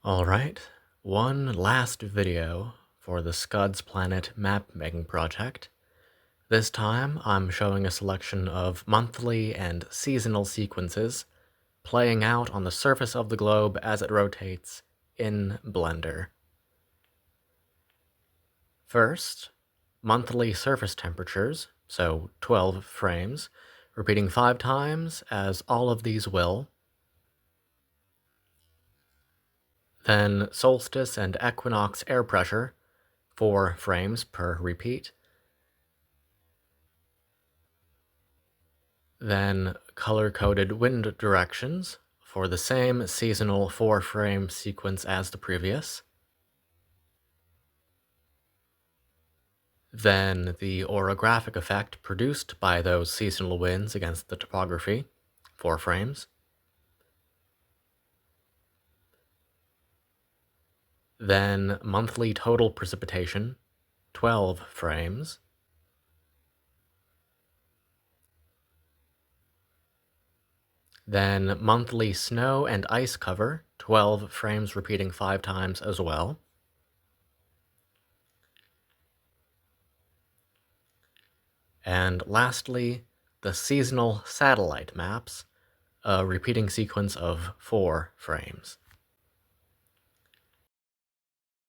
Alright, one last video for the Scud-Planet map-making project. This time, I'm showing a selection of monthly and seasonal sequences playing out on the surface of the globe as it rotates in Blender. First, monthly surface temperatures, so 12 frames, repeating 5 times, as all of these will. Then solstice and equinox air pressure, 4 frames per repeat. Then color-coded wind directions for the same seasonal 4-frame sequence as the previous. Then the orographic effect produced by those seasonal winds against the topography, 4 frames. Then monthly total precipitation, 12 frames. Then monthly snow and ice cover, 12 frames repeating 5 times as well. And lastly, the seasonal satellite maps, a repeating sequence of 4 frames.